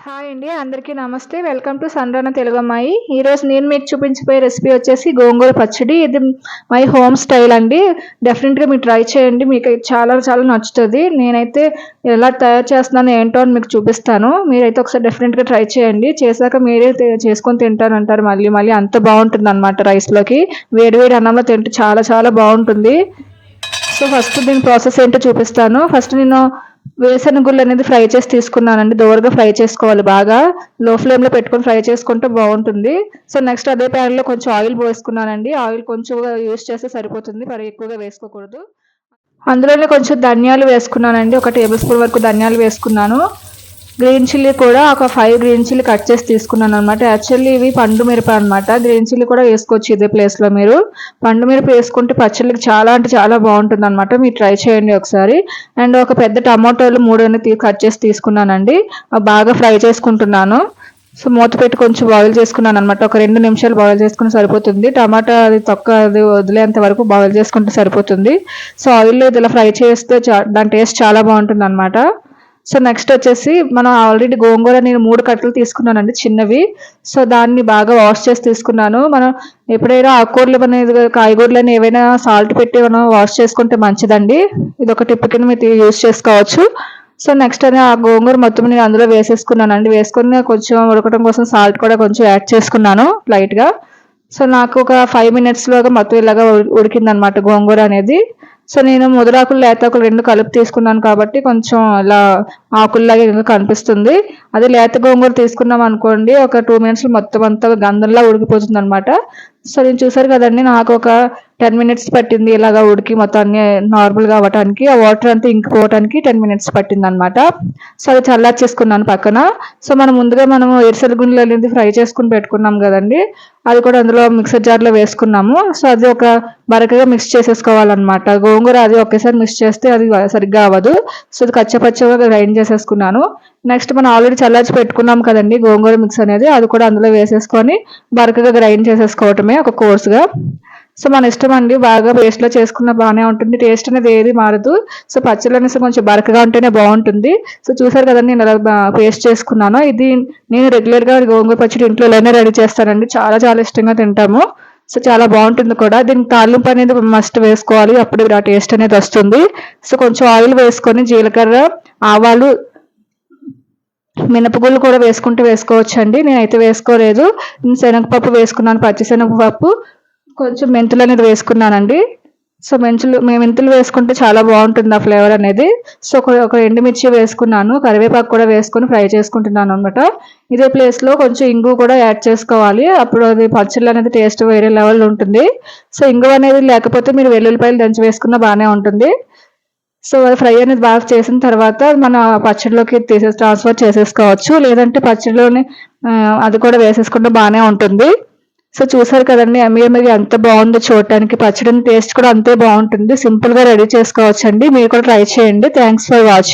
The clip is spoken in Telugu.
హాయ్ అండి. అందరికీ నమస్తే. వెల్కమ్ టు సన్‌రన తెలుగమ్మాయి. ఈరోజు నేను మీకు చూపించబోయే రెసిపీ వచ్చేసి గోంగూర పచ్చడి. ఇది మై హోమ్ స్టైల్ అండి. డెఫినెట్‌గా మీరు ట్రై చేయండి. మీకు చాలా చాలా నచ్చుతది. నేనైతే ఎలా తయారు చేస్తున్నానో ఏంటో అని మీకు చూపిస్తాను. మీరైతే ఒకసారి డెఫినెట్‌గా ట్రై చేయండి. చేశాక మీరే చేసుకొని తింటానంటారు మళ్ళీ మళ్ళీ. అంత బావుంటుందనమాట రైస్‌లోకి. వేడి వేడి అన్నంలో తింటే చాలా చాలా బావుంటుంది. సో, ఫస్ట్ దీని ప్రాసెస్ ఏంటో చూపిస్తాను. ఫస్ట్ నేను వేరుశెనగ గుళ్ళు అనేది ఫ్రై చేసి తీసుకున్నానండి. దోరగా ఫ్రై చేసుకోవాలి బాగా. లో ఫ్లేమ్‌లో పెట్టుకొని ఫ్రై చేసుకుంటే బావుంటుంది. సో, నెక్స్ట్ అదే ప్యాన్‌లో కొంచెం ఆయిల్ పోసుకున్నానండి. ఆయిల్ కొంచెంగా యూజ్ చేస్తే సరిపోతుంది. మరి ఎక్కువగా వేసుకోకూడదు. అందులోనే కొంచెం ధనియాలు వేసుకున్నానండి. ఒక టేబుల్ స్పూన్ వరకు ధనియాలు వేసుకున్నాను. గ్రీన్ చిల్లీ కూడా ఒక 5 గ్రీన్ చిల్లీ కట్ చేసి తీసుకున్నాననమాట. యాక్చువల్లీ ఇవి పండు మిరప అనమాట. గ్రీన్ చిల్లీ కూడా వేసుకోవచ్చు ఇదే ప్లేస్‌లో మీరు. పండు మిరప వేసుకుంటే పచ్చళ్ళకి చాలా అంటే చాలా బావుంటుందనమాట. మీరు ట్రై చేయండి ఒకసారి. అండ్ ఒక పెద్ద టమాటోలు 3 అనేది కట్ చేసి తీసుకున్నానండి. అవి బాగా ఫ్రై చేసుకుంటున్నాను. సో, మూత పెట్టి కొంచెం బాయిల్ చేసుకున్నాననమాట. ఒక 2 నిమిషాలు బాయిల్ చేసుకుంటే సరిపోతుంది. టమాటా అది తొక్క అది వదిలేంత వరకు బాయిల్ చేసుకుంటే సరిపోతుంది. సో, ఆయిల్‌లో ఇది ఇలా ఫ్రై చేస్తే దాని టేస్ట్ చాలా బావుంటుందనమాట. సో, నెక్స్ట్ వచ్చేసి మనం ఆల్రెడీ గోంగూర నేను 3 కట్టలు తీసుకున్నానండి చిన్నవి. సో, దాన్ని బాగా వాష్ చేసి తీసుకున్నాను. మనం ఎప్పుడైనా ఆకుకూరలు అనేది కాయగూరలని ఏవైనా సాల్ట్ పెట్టి మనం వాష్ చేసుకుంటే మంచిదండి. ఇదొక టిప్ కింద మీరు యూజ్ చేసుకోవచ్చు. సో, నెక్స్ట్ ఆ గోంగూర మొత్తం నేను అందులో వేసేసుకున్నానండి. వేసుకొని కొంచెం ఉడకడం కోసం సాల్ట్ కూడా కొంచెం యాడ్ చేసుకున్నాను లైట్‌గా. సో, నాకు ఒక 5 మినిట్స్‌లోగా మొత్తం ఇలాగా ఉడికిందనమాట గోంగూర అనేది. సో, నేను ముదరాకులు, లేతాకులు 2 కలిపి తీసుకున్నాను కాబట్టి కొంచెం ఇలా ఆకుల్లాగా కనిపిస్తుంది. అదే లేత గోంగూర తీసుకున్నామనుకోండి ఒక 2 మినిట్స్‌లో మొత్తం అంతా గంధంలా ఉడికిపోతుందనమాట. సో, నేను చూసారు కదండీ నాకు ఒక 10 మినిట్స్ పట్టింది ఇలాగా ఉడికి మొత్తం అన్నీ నార్మల్‌గా అవ్వటానికి. ఆ వాటర్ అంతా ఇంకిపోవటానికి 10 మినిట్స్ పట్టిందనమాట. సో, అది చల్లార్చేసుకున్నాను పక్కన. సో, మనం ముందుగా ఎరుసెల గుండ్లు అనేది ఫ్రై చేసుకొని పెట్టుకున్నాం గదండీ! అది కూడా అందులో మిక్సర్ జార్‌లో వేసుకున్నాము. సో, అది ఒక బరకగా మిక్స్ చేసేసుకోవాలనమాట. గోంగూర అది ఒకేసారి మిక్స్ చేస్తే అది సరిగ్గా అవ్వదు. సో, అది కచ్చపచ్చగా గ్రైండ్ చేసేసుకున్నాను. నెక్స్ట్ మనం ఆల్రెడీ చల్లార్చి పెట్టుకున్నాం కదండీ గోంగూర మిక్స్ అనేది. అది కూడా అందులో వేసేసుకొని బరకగా గ్రైండ్ చేసేసుకోవటమే ఒక కోర్స్‌గా. సో, మన ఇష్టమండి. బాగా పేస్ట్‌లా చేసుకున్నా బానే ఉంటుంది. టేస్ట్ అనేది ఏది మారదు. సో, పచ్చళ్ళు అనేసి కొంచెం బరకగా ఉంటేనే బావుంటుంది. సో, చూసారు కదండీ నేను ఎలా పేస్ట్ చేసుకున్నానో. ఇది నేను రెగ్యులర్‌గా గోంగూర పచ్చడి ఇంట్లో ఇలానే రెడీ చేస్తానండి. చాలా చాలా ఇష్టంగా తింటాము. సో, చాలా బావుంటుంది కూడా. దీనికి తాలింపు అనేది మస్ట్ వేసుకోవాలి. అప్పుడు ఆ టేస్ట్ అనేది వస్తుంది. సో, కొంచెం ఆయిల్ వేసుకొని జీలకర్ర, ఆవాలు, మినపగుళ్ళు కూడా వేసుకుంటే వేసుకోవచ్చండి. నేనైతే వేసుకోలేదు. శనగపప్పు వేసుకున్నాను. పచ్చి శనగపప్పు, కొంచెం మెంతులనేది వేసుకున్నానండి. సో, మెంతులు వేసుకుంటే చాలా బావుంటుంది ఆ ఫ్లేవర్ అనేది. సో, ఒక ఎండుమిర్చి వేసుకున్నాను. కరివేపాకు కూడా వేసుకొని ఫ్రై చేసుకుంటున్నాననమాట. ఇదే ప్లేస్‌లో కొంచెం ఇంగువ కూడా యాడ్ చేసుకోవాలి. అప్పుడు అది పచ్చళ్ళనేది టేస్ట్ వేరే లెవెల్‌లో ఉంటుంది. సో, ఇంగువ అనేది లేకపోతే మీరు వెల్లుల్లిపాయలు దంచి వేసుకున్నా బానే ఉంటుంది. సో, అది ఫ్రై అనేది బాగా చేసిన తర్వాత మన పచ్చడిలోకి ట్రాన్స్‌ఫర్ చేసేసుకోవచ్చు. లేదంటే పచ్చడిలోనే అది కూడా వేసేసుకుంటే బానే ఉంటుంది. సో, చూసారు కదండీ! యమ్మీ యమ్మీగా ఎంత బావుందో చూడటానికి. పచ్చడి టేస్ట్ కూడా అంతే బావుంటుంది. సింపుల్‌గా రెడీ చేసుకోవచ్చండి. మీరు కూడా ట్రై చేయండి. Thanks for watching.